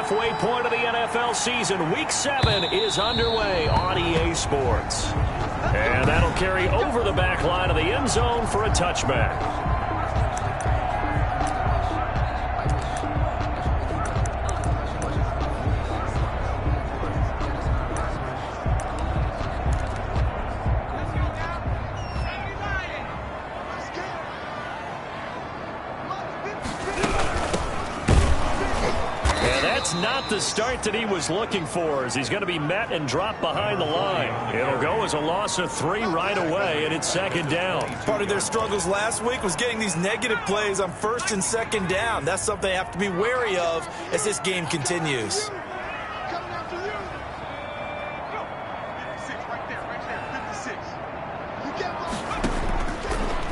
halfway point of the NFL season. Week 7 is underway on EA Sports. And that'll carry over the back line of the end zone for a touchback. Not the start that he was looking for, as he's going to be met and dropped behind the line. It'll go as a loss of 3 right away, and it's second down. Part of their struggles last week was getting these negative plays on first and second down. That's something they have to be wary of as this game continues.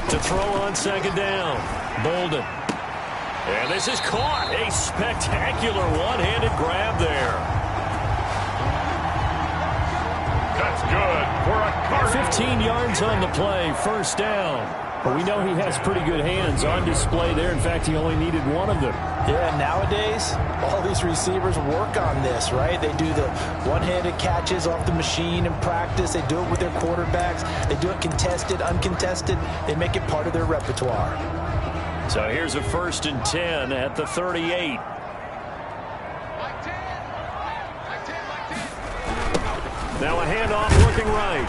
To throw on second down, Bolden. And this is caught. A spectacular one-handed grab there. That's good for a Cardinals. 15 yards on the play, first down. But we know he has pretty good hands on display there. In fact, he only needed one of them. Yeah, nowadays, all these receivers work on this, right? They do the one-handed catches off the machine in practice. They do it with their quarterbacks. They do it contested, uncontested. They make it part of their repertoire. So here's a 1st and 10 at the 38. Now a handoff looking right.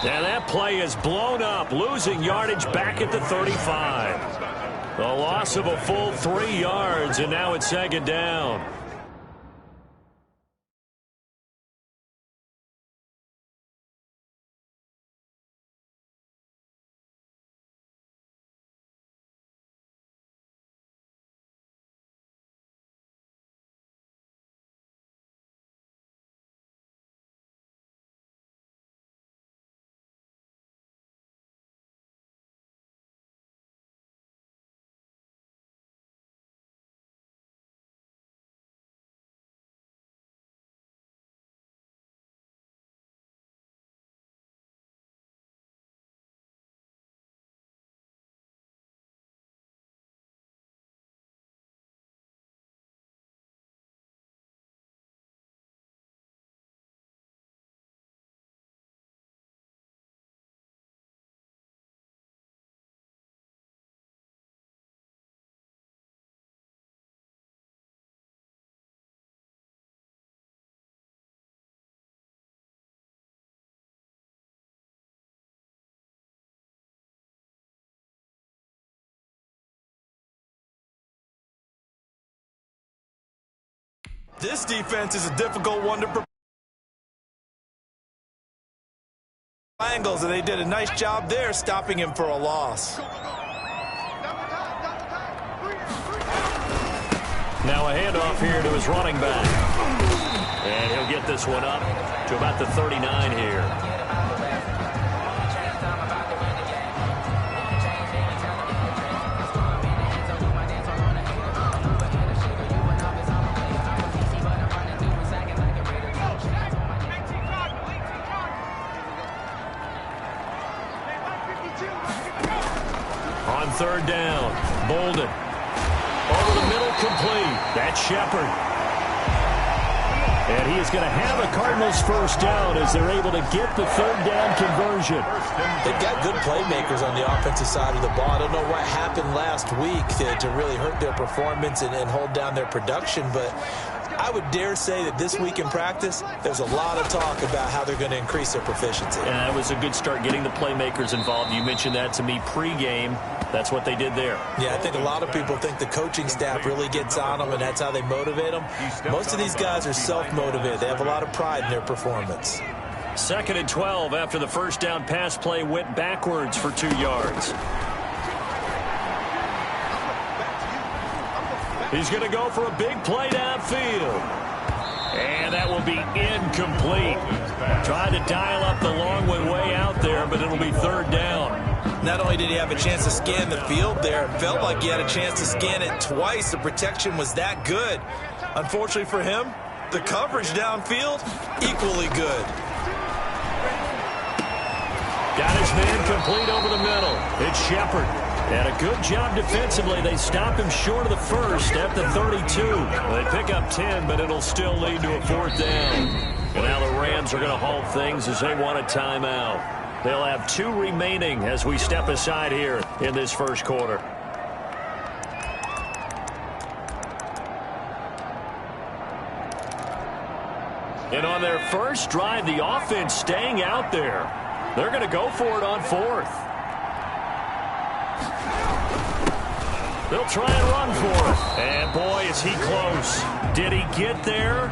And that play is blown up, losing yardage back at the 35. The loss of a full 3 yards, and now it's second down. This defense is a difficult one to angles, and they did a nice job there stopping him for a loss. Now a handoff here to his running back. And he'll get this one up to about the 39 here. On 3rd down, Bolden. Over the middle, complete. That's Shepard. And he is going to have a Cardinals first down as they're able to get the 3rd down conversion. They've got good playmakers on the offensive side of the ball. I don't know what happened last week to really hurt their performance and hold down their production, but I would dare say that this week in practice, there's a lot of talk about how they're going to increase their proficiency. And that was a good start getting the playmakers involved. You mentioned that to me pregame. That's what they did there. Yeah, I think a lot of people think the coaching staff really gets on them, and that's how they motivate them. Most of these guys are self-motivated. They have a lot of pride in their performance. 2nd and 12 after the first down pass play went backwards for 2 yards. He's going to go for a big play downfield. And that will be incomplete. Trying to dial up the long one way out there, but it'll be 3rd down. Not only did he have a chance to scan the field there, it felt like he had a chance to scan it twice. The protection was that good. Unfortunately for him, the coverage downfield, equally good. Got his man complete over the middle. It's Shepard. And a good job defensively. They stop him short of the first at the 32. They pick up 10, but it'll still lead to a 4th down. And now the Rams are going to halt things as they want a timeout. They'll have 2 remaining as we step aside here in this first quarter. And on their first drive, the offense staying out there. They're going to go for it on 4th. They'll try and run for it. And, boy, is he close. Did he get there?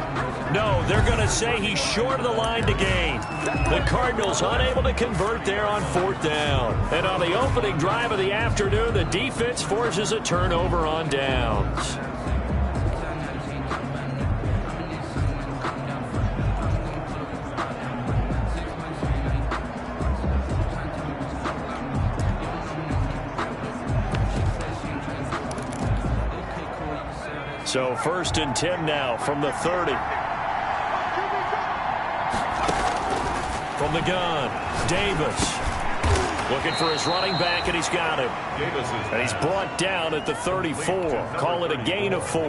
No, they're going to say he's short of the line to gain. The Cardinals unable to convert there on 4th down. And on the opening drive of the afternoon, the defense forces a turnover on downs. So 1st and 10 now from the 30. From the gun, Davis. Looking for his running back, and he's got him. And he's brought down at the 34. Call it a gain of 4.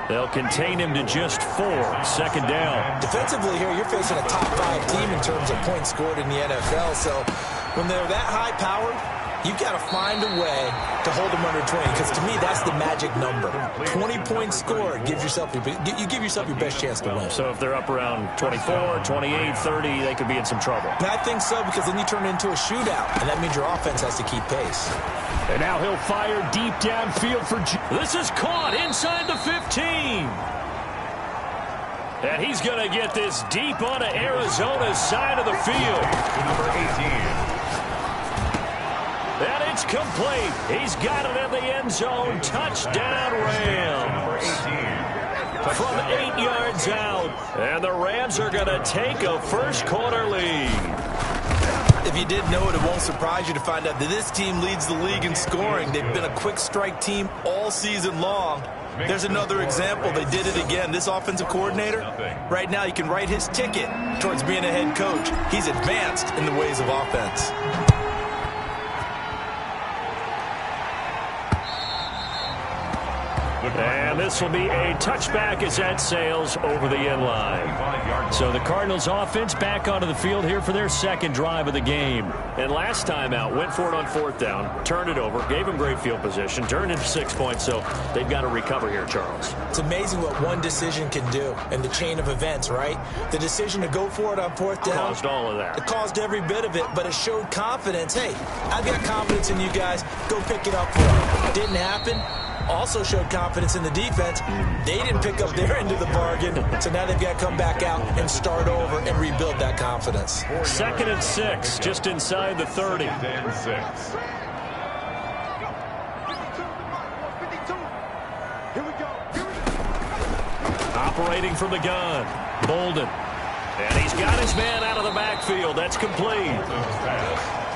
They'll contain him to just 4. 2nd down. Defensively here, you're facing a top 5 team in terms of points scored in the NFL. So when they're that high-powered, you've got to find a way to hold them under 20, because to me, that's the magic number. 20 points scored gives yourself you give yourself your best chance to win. So if they're up around 24, 28, 30, they could be in some trouble. And I think so, because then you turn it into a shootout, and that means your offense has to keep pace. And now he'll fire deep downfield for this is caught inside the 15. And he's going to get this deep onto Arizona's side of the field. Number 18. And it's complete. He's got it in the end zone. Touchdown, Rams. From 8 yards out. And the Rams are going to take a first quarter lead. If you didn't know it, it won't surprise you to find out that this team leads the league in scoring. They've been a quick strike team all season long. There's another example. They did it again. This offensive coordinator, right now, you can write his ticket towards being a head coach. He's advanced in the ways of offense. And this will be a touchback as that sails over the end line. So the Cardinals offense back onto the field here for their 2nd drive of the game. And last time out, went for it on 4th down, turned it over, gave them great field position, turned into 6 points, so they've got to recover here, Charles. It's amazing what one decision can do in the chain of events, right? The decision to go for it on 4th down caused all of that. It caused every bit of it, but it showed confidence. Hey, I've got confidence in you guys. Go pick it up for me. Didn't happen. Also showed confidence in the defense. They didn't pick up their end of the bargain, so now they've got to come back out and start over and rebuild that confidence. 2nd and 6, just inside the 30. Operating from the gun, Bolden. And he's got his man out of the backfield. That's complete.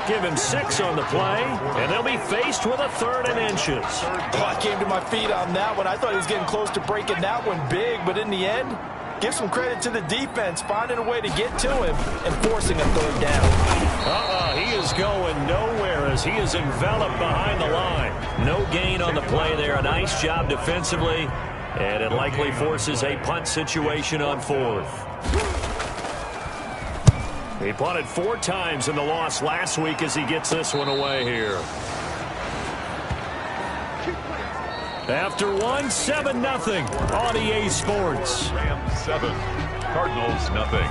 Give him 6 on the play, and they'll be faced with a 3rd and inches. Oh, I came to my feet on that one. I thought he was getting close to breaking that one big, but in the end, give some credit to the defense, finding a way to get to him and forcing a 3rd down. He is going nowhere as he is enveloped behind the line. No gain on the play there. A nice job defensively, and it likely forces a punt situation on 4th. He punted 4 times in the loss last week as he gets this one away here. After 1, 7-0 on EA Sports. Rams 7, Cardinals nothing.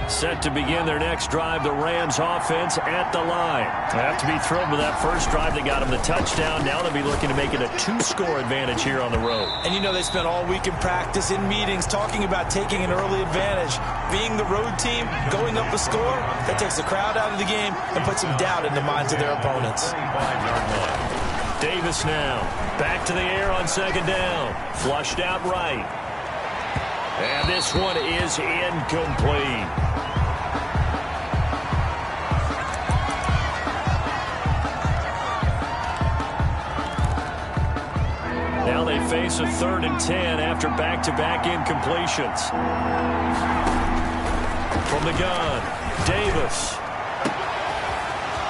Set to begin their next drive, the Rams offense at the line. They have to be thrilled with that first drive. They got him the touchdown. Now they'll be looking to make it a 2-score advantage here on the road. And you know they spent all week in practice, in meetings, talking about taking an early advantage. Being the road team, going up a score, that takes the crowd out of the game and puts some doubt in the minds of their opponents. Davis now, back to the air on 2nd down. Flushed out right. And this one is incomplete. Now they face a 3rd and 10 after back-to-back incompletions. From the gun, Davis.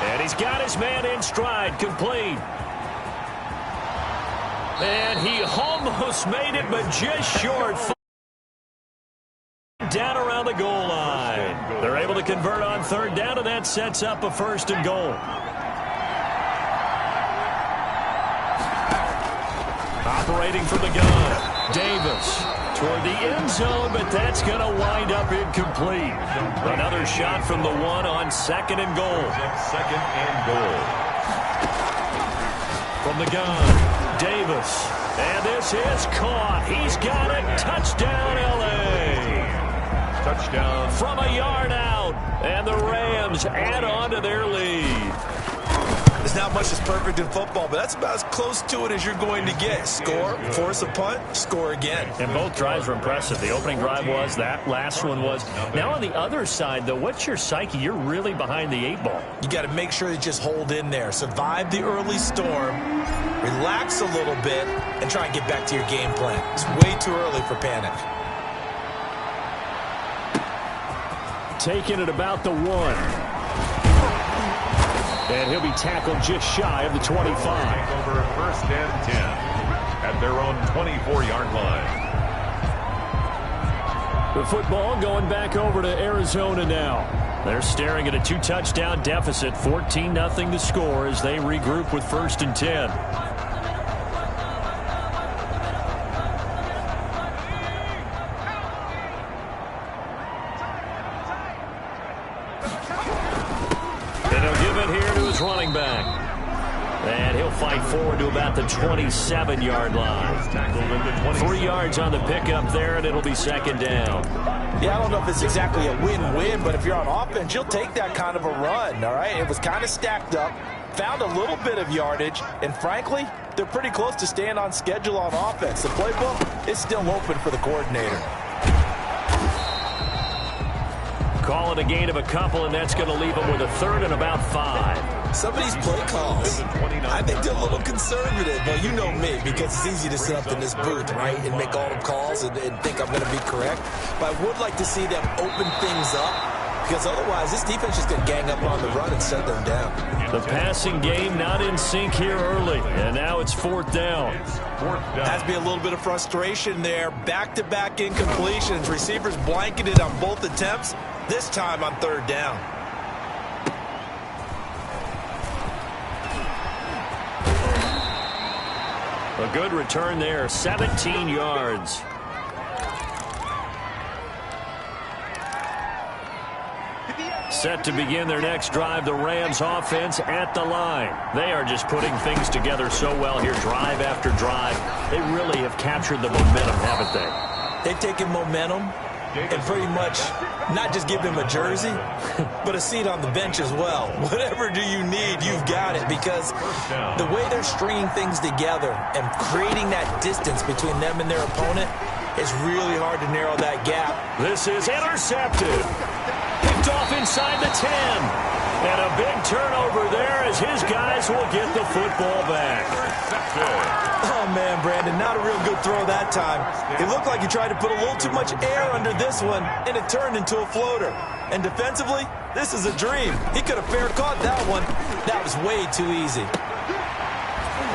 And He's got his man in stride, complete. And he almost made it, but just short. Down around the goal line. They're able to convert on third down, and that sets up a 1st and goal. Operating from the gun, Davis toward the end zone, but that's going to wind up incomplete. Another shot from the 1 on 2nd and goal. 2nd and goal. From the gun, Davis. And this is caught. He's got it. Touchdown, L.A. Touchdown. From a yard out. And the Rams add on to their lead. There's not much that's perfect in football, but that's about as close to it as you're going to get. Score, force a punt, score again. And both drives were impressive. The opening drive was, that last one was. Now on the other side, though, what's your psyche? You're really behind the 8 ball. You got to make sure you just hold in there. Survive the early storm, relax a little bit, and try and get back to your game plan. It's way too early for panic. Taking it about the 1. And he'll be tackled just shy of the 25. Over 1st and 10 at their own 24-yard line. The football going back over to Arizona now. They're staring at a 2-touchdown deficit, 14-0 the score as they regroup with 1st and 10. Running back. And he'll fight forward to about the 27-yard line. 3 yards on the pickup there, and it'll be 2nd down. Yeah, I don't know if it's exactly a win-win, but if you're on offense, you'll take that kind of a run, all right? It was kind of stacked up, found a little bit of yardage, and frankly, they're pretty close to staying on schedule on offense. The playbook is still open for the coordinator. Call it a gain of a couple, and that's going to leave them with a 3rd and about 5. Some of these play calls, I think they're a little conservative. Well, you know me, because it's easy to sit up in this booth, right, and make all the calls and think I'm going to be correct. But I would like to see them open things up, because otherwise this defense is going to gang up on the run and shut them down. The passing game not in sync here early, and now it's 4th down. Has to be a little bit of frustration there. Back-to-back incompletions. Receivers blanketed on both attempts, this time on 3rd down. A good return there, 17 yards. Set to begin their next drive, the Rams offense at the line. They are just putting things together so well here, drive after drive. They really have captured the momentum, haven't they? They've taken momentum and pretty much not just give him a jersey, but a seat on the bench as well. Whatever do you need, you've got it, because the way they're stringing things together and creating that distance between them and their opponent, it's really hard to narrow that gap. This is intercepted. Picked off inside the 10. And a big turnover there as his guys will get the football back. Oh, man, Brandon, not a real good throw that time. It looked like he tried to put a little too much air under this one, and it turned into a floater. And defensively, this is a dream. He could have fair caught that one. That was way too easy.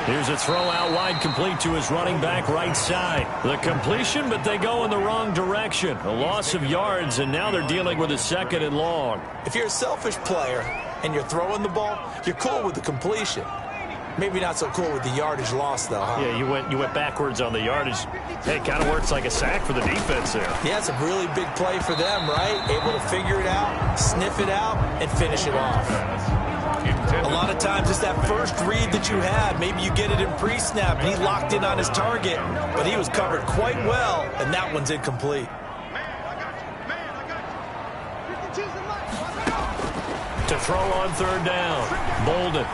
Here's a throw out wide, complete to his running back right side. The completion, but they go in the wrong direction. A loss of yards, and now they're dealing with a 2nd and long. If you're a selfish player and you're throwing the ball, you're cool with the completion. Maybe not so cool with the yardage loss, though, huh? Yeah, you went backwards on the yardage. Hey, it kind of works like a sack for the defense there. Yeah, it's a really big play for them, right? Able to figure it out, sniff it out, and finish it off. A lot of times it's that first read that you had. Maybe you get it in pre-snap, and he locked in on his target, but he was covered quite well, and that one's incomplete. To throw on 3rd down, Bolden.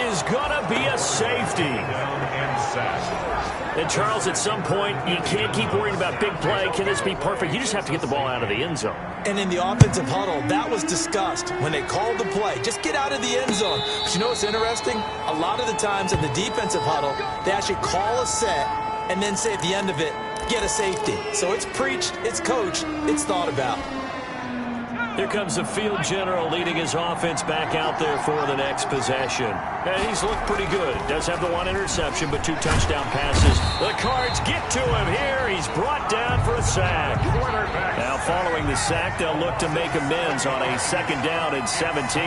Is going to be a safety. And Charles, at some point, you can't keep worrying about big play. Can this be perfect? You just have to get the ball out of the end zone. And in the offensive huddle, that was discussed when they called the play. Just get out of the end zone. But you know what's interesting? A lot of the times in the defensive huddle, they actually call a set and then say at the end of it, get a safety. So it's preached, it's coached, it's thought about. Here comes the field general leading his offense back out there for the next possession. And he's looked pretty good. Does have the 1 interception, but 2 touchdown passes. The Cards get to him here. He's brought down for a sack. Now following the sack, they'll look to make amends on a 2nd down and 17.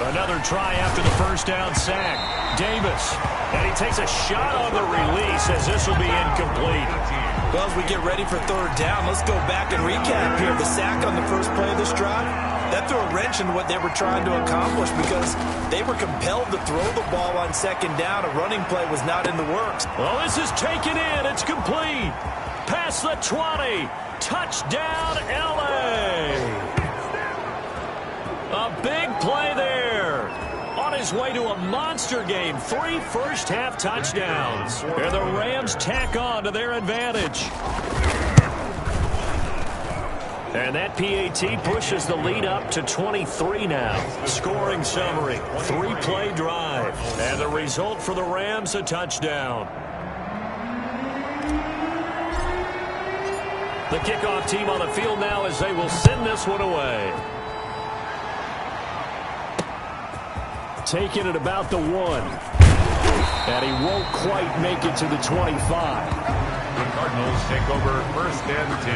Another try after the 1st down sack. Davis. And he takes a shot on the release as this will be incomplete. Well, as we get ready for 3rd down, let's go back and recap here. The sack on the first play of this drive, that threw a wrench into what they were trying to accomplish because they were compelled to throw the ball on 2nd down. A running play was not in the works. Well, this is taken in. It's complete. Past the 20. Touchdown, L.A. A big play there. On his way to a monster game. 3 first-half touchdowns. And the Rams tack on to their advantage. And that PAT pushes the lead up to 23 now. Scoring summary, 3-play drive. And the result for the Rams, a touchdown. The kickoff team on the field now as they will send this one away. Taking it about the 1. And he won't quite make it to the 25. The Cardinals take over 1st and 10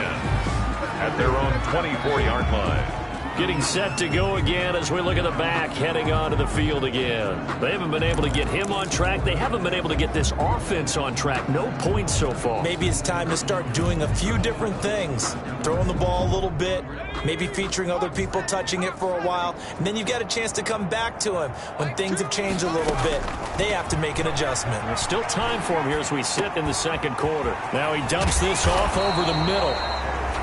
at their own 24-yard line. Getting set to go again as we look at the back heading onto the field again. They haven't been able to get him on track. They haven't been able to get this offense on track. No points so far. Maybe it's time to start doing a few different things. Throwing the ball a little bit, maybe featuring other people touching it for a while, and then you've got a chance to come back to him when things have changed a little bit. They have to make an adjustment. There's still time for him here as we sit in the 2nd quarter. Now he dumps this off over the middle.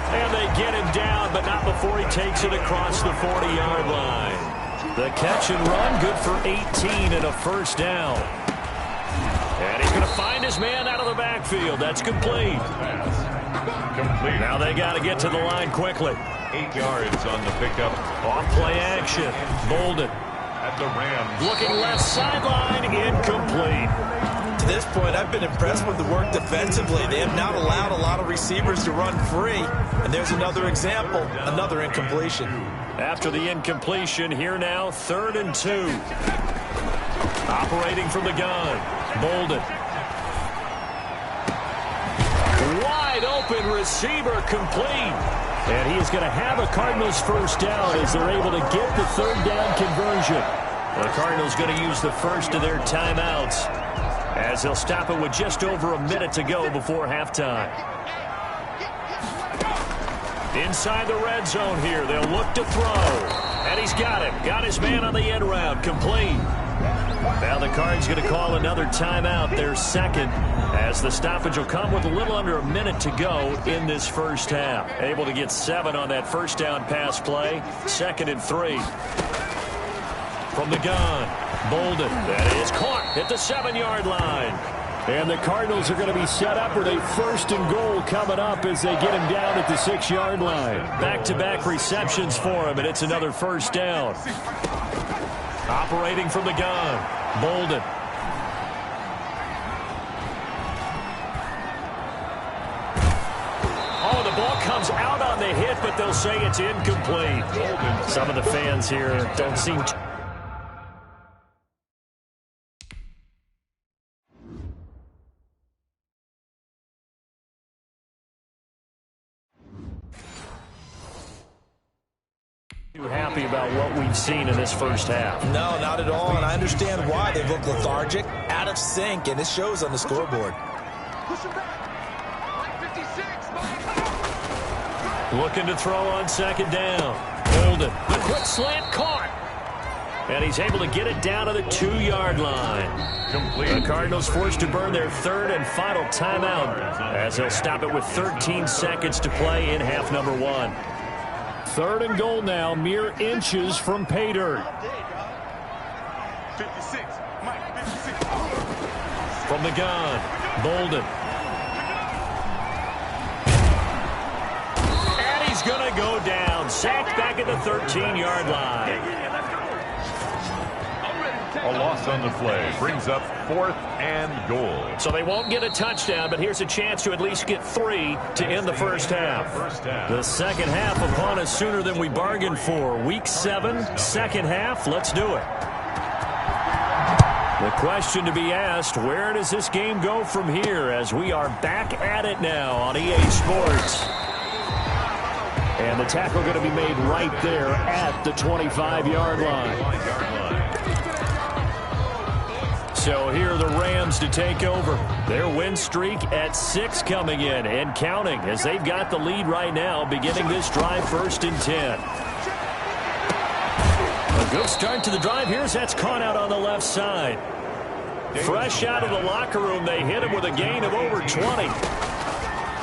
And they get him down, but not before he takes it across the 40-yard line. The catch and run, good for 18 and a 1st down. And he's going to find his man out of the backfield. That's complete. Complete. Now they got to get to the line quickly. 8 yards on the pickup. Off play action. Bolden. At the Rams. Looking left sideline, incomplete. To this point, I've been impressed with the work defensively. They have not allowed a lot of receivers to run free. And there's another example, another incompletion. After the incompletion, here now, 3rd and 2. Operating from the gun. Bolden. Wide open receiver complete. And he is going to have a Cardinals 1st down as they're able to get the 3rd down conversion. The Cardinals going to use the first of their timeouts as they'll stop it with just over a minute to go before halftime. Inside the red zone here, they'll look to throw. And he's got him. Got his man on the end route. Complete. Now the Cards going to call another timeout, their 2nd, as the stoppage will come with a little under a minute to go in this 1st half. Able to get 7 on that 1st down pass play. 2nd and 3. From the gun, Bolden. That is caught at the 7-yard line. And the Cardinals are going to be set up with a 1st and goal coming up as they get him down at the 6-yard line. Back-to-back receptions for him, and it's another 1st down. Operating from the gun, Bolden. Oh, the ball comes out on the hit, but they'll say it's incomplete. Some of the fans here don't seem to... happy about what we've seen in this 1st half. No, not at all, and I understand why. They've looked lethargic, out of sync, and it shows on the scoreboard. Looking to throw on 2nd down. Bolden. The quick slant caught. And he's able to get it down to the 2-yard line. Complete. The Cardinals forced to burn their 3rd and final timeout as they'll stop it with 13 seconds to play in half number 1. 3rd and goal now, mere inches from pay dirt. 56. From the gun, Bolden. And he's going to go down. Sacked back at the 13-yard line. A loss on the play brings up 4th and goal. So they won't get a touchdown, but here's a chance to at least get 3 to end the first half. The second half upon us sooner than we bargained for. Week 7, second half. Let's do it. The question to be asked, where does this game go from here as we are back at it now on EA Sports? And the tackle going to be made right there at the 25-yard line. So here are the Rams to take over. Their win streak at 6 coming in and counting as they've got the lead right now, beginning this drive 1st and 10. A good start to the drive. Here's that's caught out on the left side. Fresh out of the locker room, they hit him with a gain of over 20.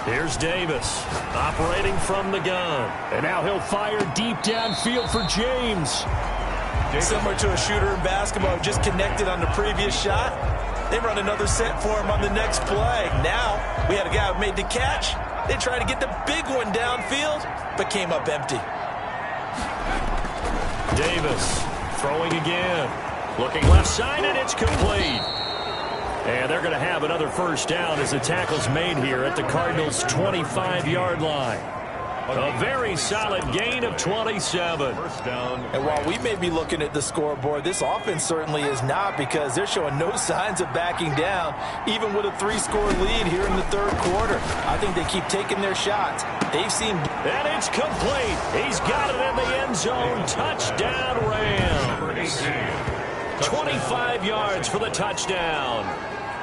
Here's Davis operating from the gun. And now he'll fire deep downfield for James. Similar to a shooter in basketball, just connected on the previous shot. They run another set for him on the next play. Now we had a guy who made the catch. They tried to get the big one downfield, but came up empty. Davis throwing again. Looking left side, and it's complete. And they're going to have another first down as the tackle's made here at the Cardinals' 25-yard line. A very solid gain of 27. And while we may be looking at the scoreboard, this offense certainly is not, because they're showing no signs of backing down, even with a 3-score lead here in the third quarter. I think they keep taking their shots. They've seen... And it's complete. He's got it in the end zone. Touchdown, Rams. 25 yards for the touchdown.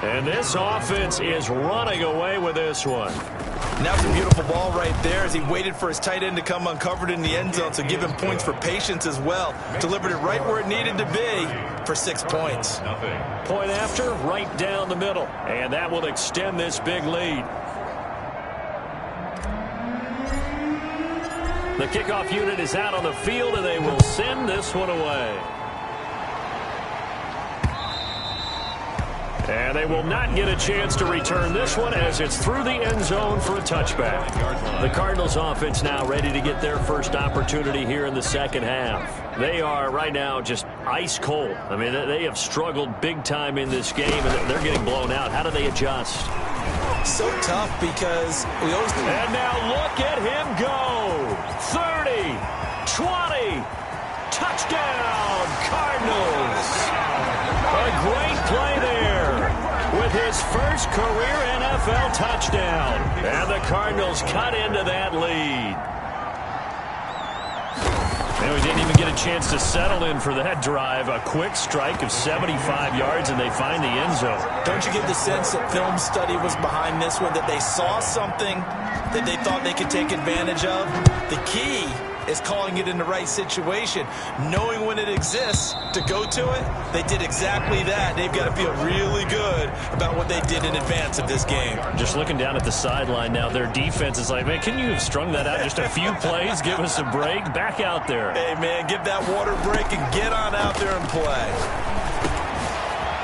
And this offense is running away with this one. And that was a beautiful ball right there as he waited for his tight end to come uncovered in the end zone, so give him points for patience as well. Delivered it right where it needed to be for 6 points. Point after, right down the middle. And that will extend this big lead. The kickoff unit is out on the field, and they will send this one away. And they will not get a chance to return this one as it's through the end zone for a touchback. The Cardinals offense now ready to get their first opportunity here in the second half. They are right now just ice cold. I mean, they have struggled big time in this game, and they're getting blown out. How do they adjust? So tough because we always... And now look at him go. 30, 20, touchdown, Cardinals. A great play there with his first career NFL touchdown. And the Cardinals cut into that lead. And we didn't even get a chance to settle in for that drive. A quick strike of 75 yards, and they find the end zone. Don't you get the sense that film study was behind this one, that they saw something that they thought they could take advantage of? The key is calling it in the right situation, knowing when it exists to go to it. They did exactly that. They've got to feel really good about what they did in advance of this game. Just looking down at the sideline now, their defense is like, man, can you have strung that out just a few plays? Give us a break. Back out there. Hey, man, give that water break and get on out there and play.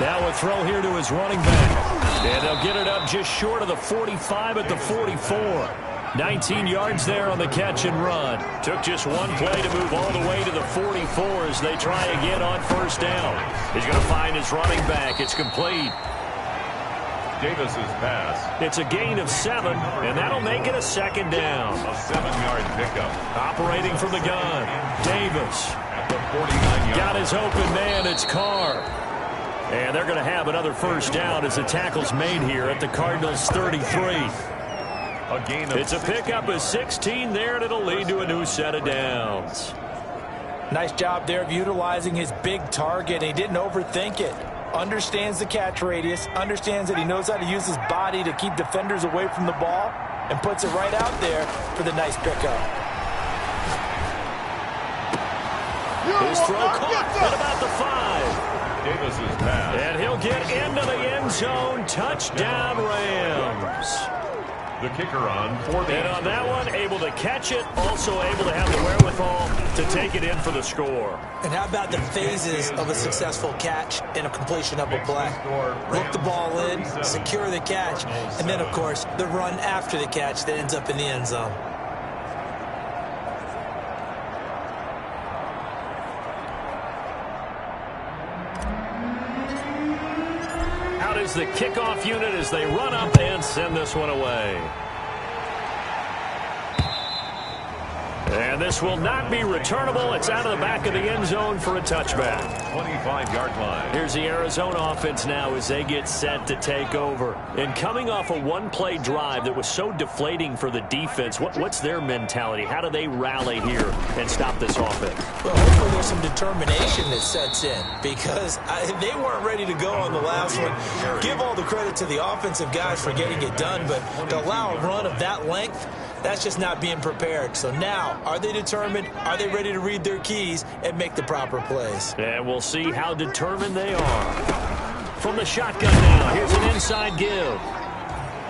Now a throw here to his running back. And they'll get it up just short of the 45 at the 44. 19 yards there on the catch and run. Took just one play to move all the way to the 44 as they try again on first down. He's going to find his running back. It's complete. Davis's pass. It's a gain of 7, and that'll make it a second down. A 7-yard pickup. Operating from the gun. Davis. At the 49-yard. Got his open man. It's Carr. And they're going to have another first down as the tackle's made here at the Cardinals' 33. It's a pickup of 16 there, and it'll lead to a new set of downs. Nice job there of utilizing his big target. He didn't overthink it. Understands the catch radius, understands that he knows how to use his body to keep defenders away from the ball, and puts it right out there for the nice pickup. His throw caught at about the 5. Davis's pass. And he'll get into the end zone. Touchdown, Rams. The kicker on for the... And on that one, able to catch it, also able to have the wherewithal to take it in for the score. And how about the phases of a successful catch and a completion of a play? Look the ball in, secure the catch, and then, of course, the run after the catch that ends up in the end zone. is the kickoff unit as they run up and send this one away. And this will not be returnable. It's out of the back of the end zone for a touchback. 25-yard line. Here's the Arizona offense now as they get set to take over. And coming off a one-play drive that was so deflating for the defense, what's their mentality? How do they rally here and stop this offense? Well, hopefully there's some determination that sets in because they weren't ready to go on the last one. Give all the credit to the offensive guys for getting it done, but to allow a run of that length, that's just not being prepared. So now, are they determined? Are they ready to read their keys and make the proper plays? And we'll see how determined they are. From the shotgun now, here's an inside give.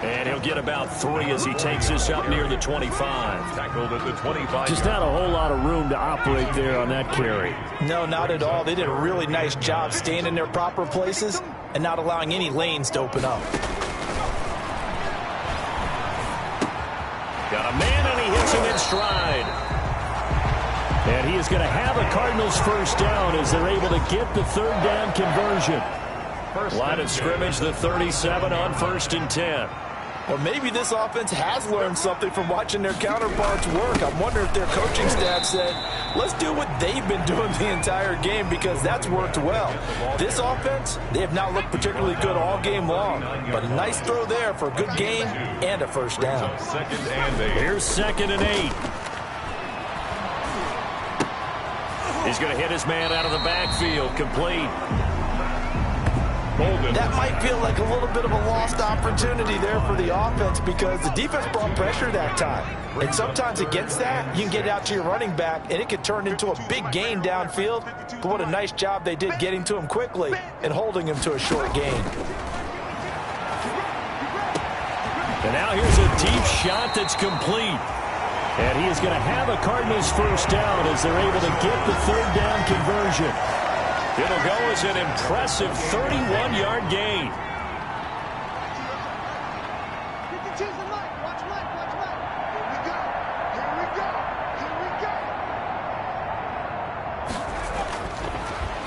And he'll get about 3 as he takes this up near the 25. Tackled at the 25. Just not a whole lot of room to operate there on that carry. No, not at all. They did a really nice job staying in their proper places and not allowing any lanes to open up. Got a man, and he hits him in stride. And he is going to have a Cardinals first down as they're able to get the third down conversion. Line of scrimmage, the 37 on 1st and 10. Or maybe this offense has learned something from watching their counterparts work. I'm wondering if their coaching staff said, let's do what they've been doing the entire game because that's worked well. This offense, they have not looked particularly good all game long. But a nice throw there for a good gain and a first down. Here's 2nd and 8. He's going to hit his man out of the backfield, complete. That might feel like a little bit of a lost opportunity there for the offense because the defense brought pressure that time. And sometimes against that, you can get out to your running back, and it could turn into a big gain downfield. But what a nice job they did getting to him quickly and holding him to a short gain. And now here's a deep shot that's complete. And he is going to have a Cardinals first down as they're able to get the third down conversion. It'll go as an impressive 31-yard gain.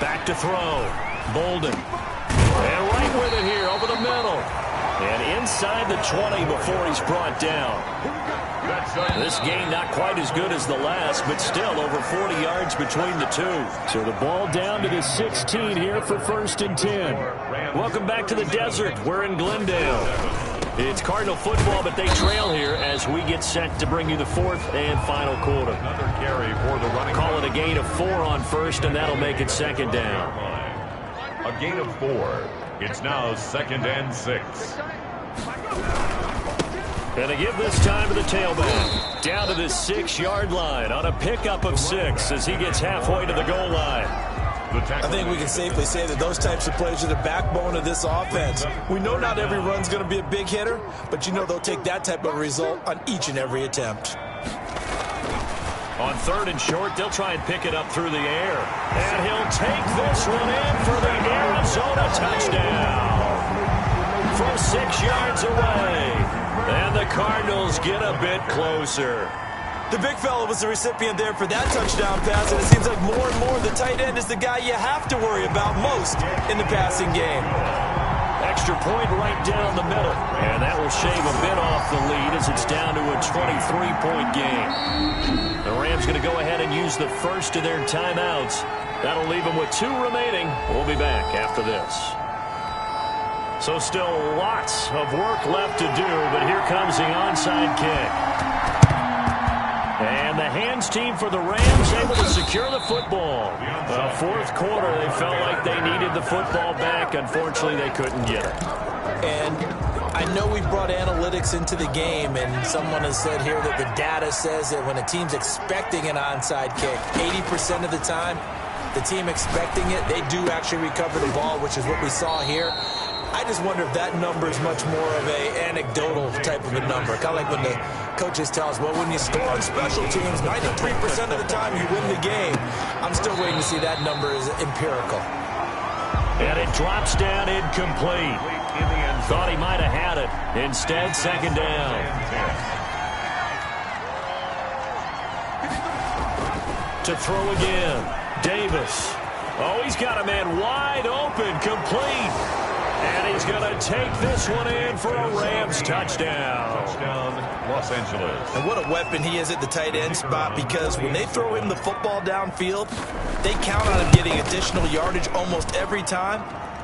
Back to throw. Bolden. And right with it here over the middle. And inside the 20 before he's brought down. This game not quite as good as the last, but still over 40 yards between the two. So the ball down to the 16 here for 1st and 10. Welcome back to the desert. We're in Glendale. It's Cardinal football, but they trail here as we get set to bring you the 4th and final quarter. Another carry for the running. Call it a gain of 4 on 1st, and that'll make it 2nd down. A gain of 4. It's now 2nd and 6. And to give this time to the tailback. Down to the 6-yard line on a pickup of 6 as he gets halfway to the goal line. I think we can safely say that those types of plays are the backbone of this offense. We know not every run's going to be a big hitter, but you know they'll take that type of result on each and every attempt. On 3rd and short, they'll try and pick it up through the air. And he'll take this one in for the Arizona touchdown. From 6 yards away. And the Cardinals get a bit closer. The big fella was the recipient there for that touchdown pass, and it seems like more and more the tight end is the guy you have to worry about most in the passing game. Extra point right down the middle. And that will shave a bit off the lead as it's down to a 23-point game. The Rams going to go ahead and use the first of their timeouts. That'll leave them with 2 remaining. We'll be back after this. So still lots of work left to do, but here comes the onside kick. And the hands team for the Rams able to secure the football. Well, 4th quarter, they felt like they needed the football back. Unfortunately, they couldn't get it. And I know we brought analytics into the game, and someone has said here that the data says that when a team's expecting an onside kick, 80% of the time, the team expecting it, they do actually recover the ball, which is what we saw here. I just wonder if that number is much more of a anecdotal type of a number. Kind of like when the coaches tell us, well, when you score on special teams, 93% of the time you win the game. I'm still waiting to see that number is empirical. And it drops down incomplete. Thought he might have had it. Instead, 2nd down. To throw again. Davis. Oh, he's got a man wide open, complete. And he's going to take this one in for a Rams touchdown. Touchdown, Los Angeles. And what a weapon he is at the tight end spot, because when they throw him the football downfield, they count on him getting additional yardage almost every time.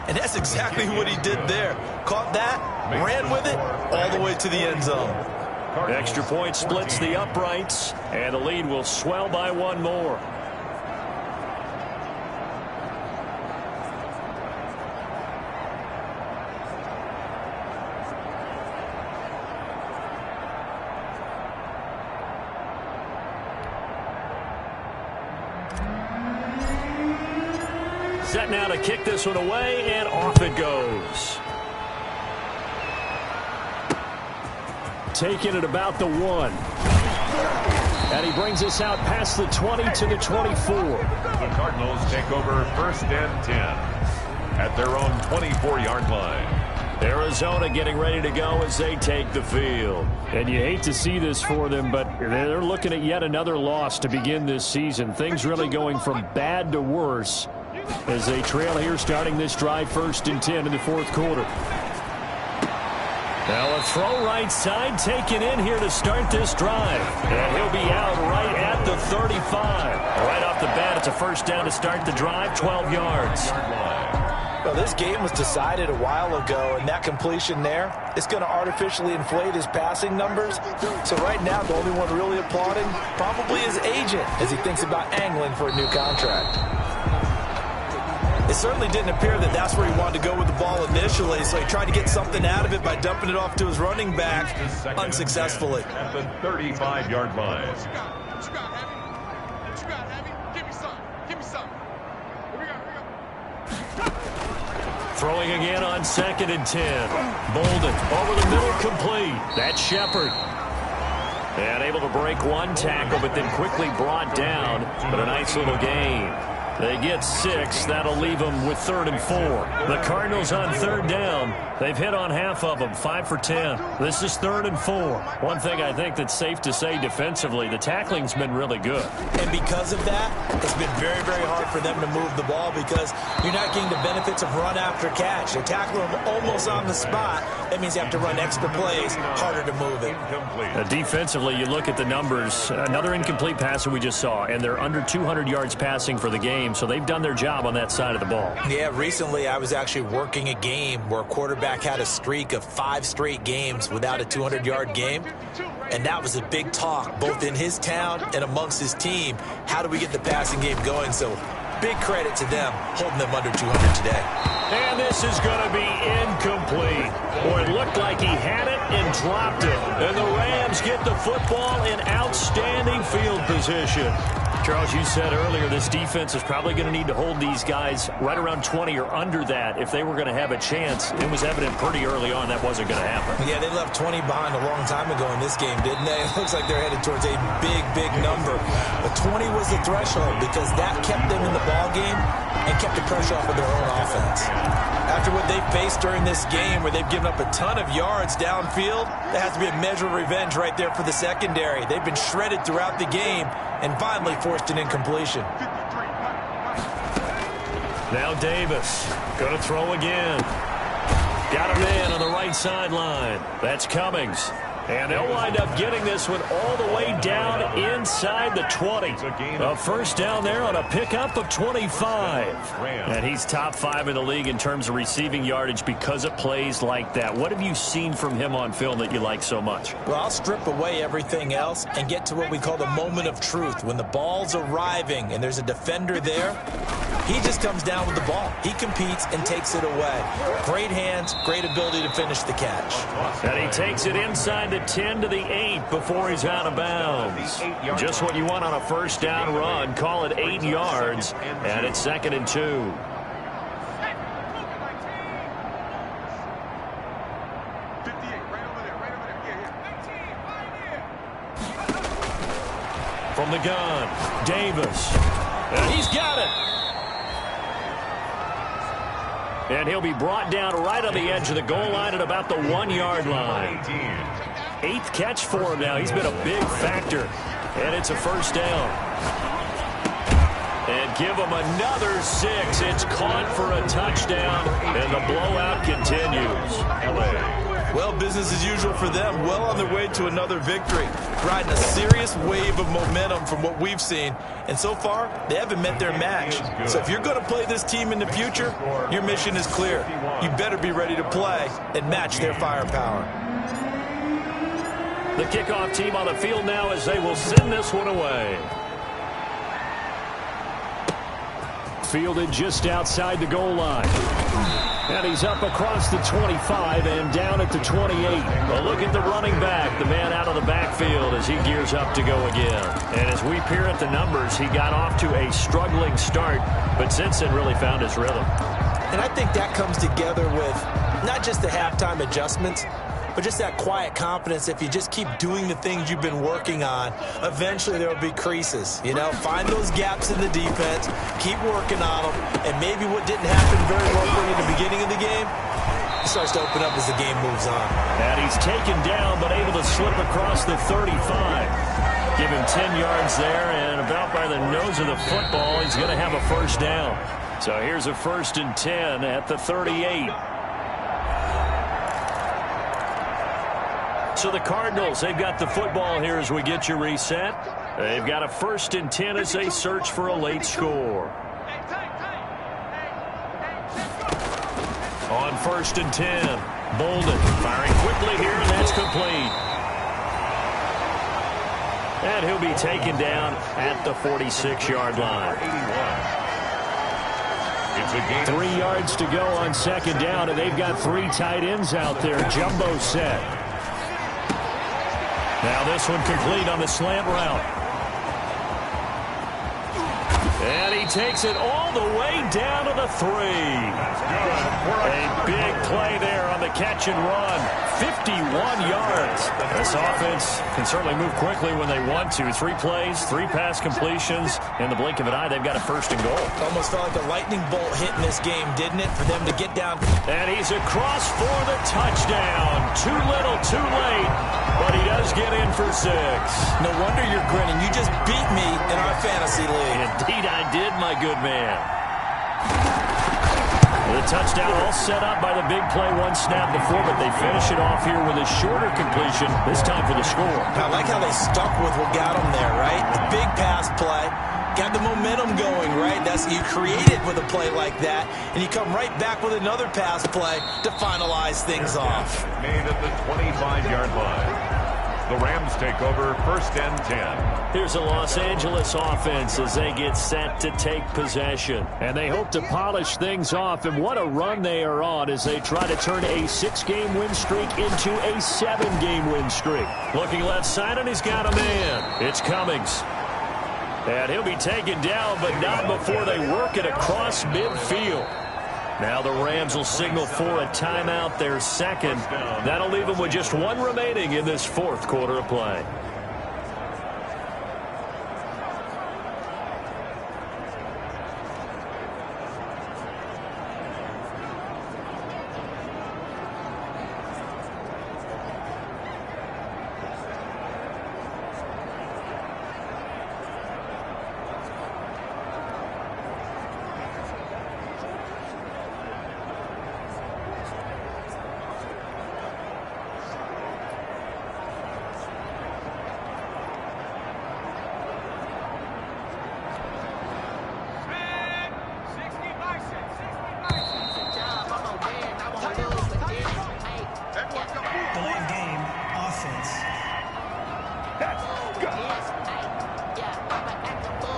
And that's exactly what he did there. Caught that, ran with it, all the way to the end zone. Extra point splits the uprights, and the lead will swell by one more. Set now to kick this one away, and off it goes. Taking it about the 1. And he brings us out past the 20 to the 24. The Cardinals take over 1st and 10 at their own 24-yard line. Arizona getting ready to go as they take the field. And you hate to see this for them, but they're looking at yet another loss to begin this season. Things really going from bad to worse as they trail here starting this drive 1st and 10 in the 4th quarter. Now a throw right side taken in here to start this drive. And he'll be out right at the 35. Right off the bat, it's a 1st down to start the drive, 12 yards. Well, this game was decided a while ago, and that completion there is going to artificially inflate his passing numbers. So right now, the only one really applauding probably his agent as he thinks about angling for a new contract. It certainly didn't appear that that's where he wanted to go with the ball initially, so he tried to get something out of it by dumping it off to his running back unsuccessfully. At the 35-yard line. Throwing again on 2nd and 10. Bolden over the middle, complete. That's Shepard. And able to break one tackle, but then quickly brought down. But a nice little gain. They get 6. That'll leave them with 3rd and 4. The Cardinals on 3rd down. They've hit on half of them, 5 for 10. This is 3rd and 4. One thing I think that's safe to say defensively, the tackling's been really good. And because of that, it's been very, very hard for them to move the ball because you're not getting the benefits of run after catch. They're tackling them almost on the spot. That means you have to run extra plays, harder to move it. Defensively, you look at the numbers. Another incomplete passer we just saw, and they're under 200 yards passing for the game, so they've done their job on that side of the ball. Yeah, recently I was actually working a game where a quarterback had a streak of 5 straight games without a 200-yard game, and that was a big talk, both in his town and amongst his team. How do we get the passing game going? So big credit to them holding them under 200 today. And this is going to be incomplete. Boy, it looked like he had it and dropped it. And the Rams get the football in outstanding field position. Charles, you said earlier this defense is probably going to need to hold these guys right around 20 or under that if they were going to have a chance. It was evident pretty early on that wasn't going to happen. Yeah, they left 20 behind a long time ago in this game, didn't they? It looks like they're headed towards a big, big number. But 20 was the threshold because that kept them in the ball game and kept the pressure off of their own offense. After what they faced during this game where they've given up a ton of yards downfield, there has to be a measure of revenge right there for the secondary. They've been shredded throughout the game and finally forced an incompletion. Now Davis going to throw again. Got him in on the right sideline. That's Cummings. And they'll wind up getting this one all the way down inside the 20. A 1st down there on a pickup of 25. And he's top 5 in the league in terms of receiving yardage because of plays like that. What have you seen from him on film that you like so much? Well, I'll strip away everything else and get to what we call the moment of truth. When the ball's arriving and there's a defender there, he just comes down with the ball. He competes and takes it away. Great hands, great ability to finish the catch. And he takes it inside the 10 to the 8 before he's out of bounds. Just what you want on a 1st down run. Call it 8 yards, and it's 2nd and 2. From the gun, Davis. And he's got it. And he'll be brought down right on the edge of the goal line at about the 1-yard line. 8th catch for him now. He's been a big factor. And it's a 1st down. And give them another 6. It's caught for a touchdown, and the blowout continues. Well, business as usual for them. Well on their way to another victory. Riding a serious wave of momentum from what we've seen. And so far, they haven't met their match. So if you're going to play this team in the future, your mission is clear. You better be ready to play and match their firepower. The kickoff team on the field now as they will send this one away. Fielded just outside the goal line. And he's up across the 25 and down at the 28. A look at the running back, the man out of the backfield as he gears up to go again. And as we peer at the numbers, he got off to a struggling start, but since then really found his rhythm. And I think that comes together with not just the halftime adjustments, but just that quiet confidence. If you just keep doing the things you've been working on, eventually there will be creases. You know, find those gaps in the defense, keep working on them, and maybe what didn't happen very well for you in the beginning of the game, it starts to open up as the game moves on. And he's taken down, but able to slip across the 35. Give him 10 yards there, and about by the nose of the football, he's going to have a first down. So here's a 1st and 10 at the 38. So the Cardinals, they've got the football here as we get you reset. They've got a 1st and 10 as they search for a late score. On 1st and 10, Bolden firing quickly here, and that's complete. And he'll be taken down at the 46-yard line. 3 yards to go on 2nd down, and they've got 3 tight ends out there. Jumbo set. Now this one complete on the slant route. And he takes it all the way down to the 3. A big play there on the catch and run. 51 yards. This offense can certainly move quickly when they want to. 3 plays, 3 pass completions. In the blink of an eye, they've got a 1st and goal. Almost felt like a lightning bolt hit in this game, didn't it, for them to get down? And he's across for the touchdown. Too little, too late. But he does get in for 6. No wonder you're grinning. You just beat me in our fantasy league. Indeed I did, my good man. The touchdown all set up by the big play 1 snap before, but they finish it off here with a shorter completion, this time for the score. I like how they stuck with what got them there, right? The big pass play. Got the momentum going, right? That's you create it with a play like that, and you come right back with another pass play to finalize things off. Made at the 25-yard line. The Rams take over 1st and 10. Here's a Los Angeles offense as they get set to take possession. And they hope to polish things off, and what a run they are on as they try to turn a 6-game win streak into a 7-game win streak. Looking left side, and he's got a man. It's Cummings. And he'll be taken down, but not before they work it across midfield. Now the Rams will signal for a timeout, their 2nd. That'll leave them with just 1 remaining in this 4th quarter of play.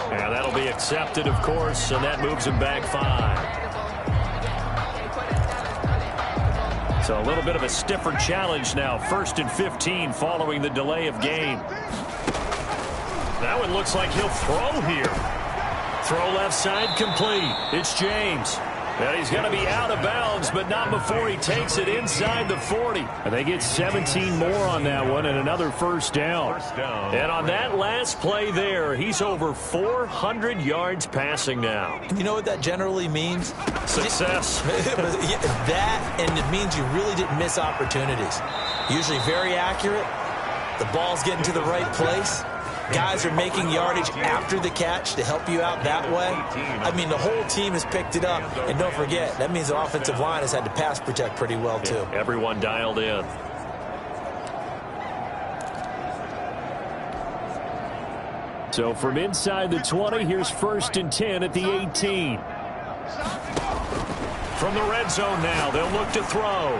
And that'll be accepted, of course, and that moves him back 5. So a little bit of a stiffer challenge now. 1st and 15 following the delay of game. That one looks like he'll throw here. Throw left side complete. It's James. And he's going to be out of bounds, but not before he takes it inside the 40. And they get 17 more on that one and another 1st down. And on that last play there, he's over 400 yards passing now. You know what that generally means? Success. That, and it means you really didn't miss opportunities. Usually very accurate. The ball's getting to the right place. guys are making yardage after the catch to help you out that way. I mean, the whole team has picked it up. And don't forget, that means the offensive line has had to pass protect pretty well, too. Yeah, everyone dialed in. So from inside the 20, here's 1st and 10 at the 18. From the red zone now, they'll look to throw.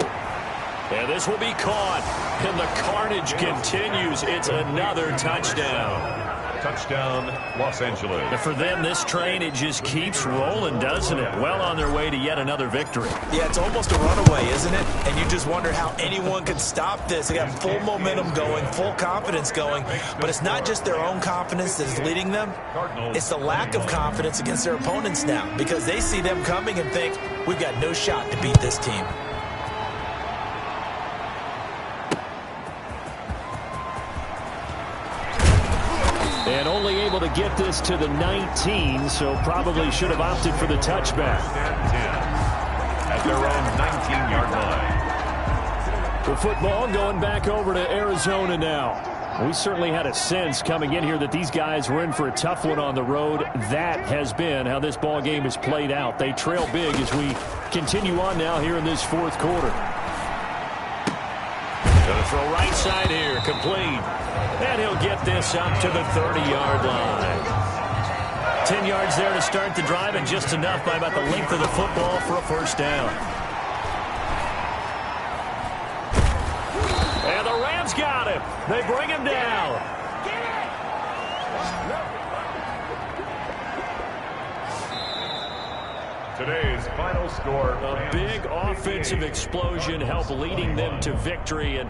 And this will be caught. And the carnage continues. It's another touchdown. Touchdown, Los Angeles. And for them, this train, it just keeps rolling, doesn't it? Well on their way to yet another victory. Yeah, it's almost a runaway, isn't it? And you just wonder how anyone could stop this. They got full momentum going, full confidence going. But it's not just their own confidence that's leading them. It's the lack of confidence against their opponents now, because they see them coming and think, we've got no shot to beat this team. And only able to get this to the 19, so probably should have opted for the touchback. At their own 19-yard line. The football going back over to Arizona now. We certainly had a sense coming in here that these guys were in for a tough one on the road. That has been how this ball game has played out. They trail big as we continue on now here in this 4th quarter. Going to throw right side here, complete. And he'll get this up to the 30-yard line. 10 yards there to start the drive, and just enough by about the length of the football for a 1st down. And the Rams got him. They bring him down. Today's final score. A big offensive explosion helped leading them to victory. And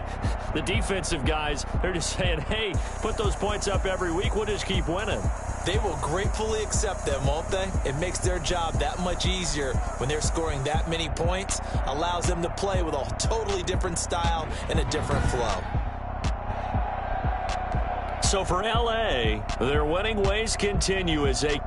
the defensive guys, they're just saying, hey, put those points up every week. We'll just keep winning. They will gratefully accept them, won't they? It makes their job that much easier when they're scoring that many points. Allows them to play with a totally different style and a different flow. So for L.A., their winning ways continue as they...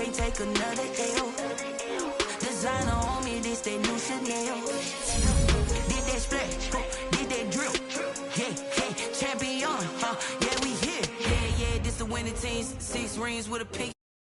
can't take another L. Designer on me, this that new Chanel. Did that splash, did that drip. Yeah, champion, yeah, we here. Yeah, this the winning teams. 6 rings with a pink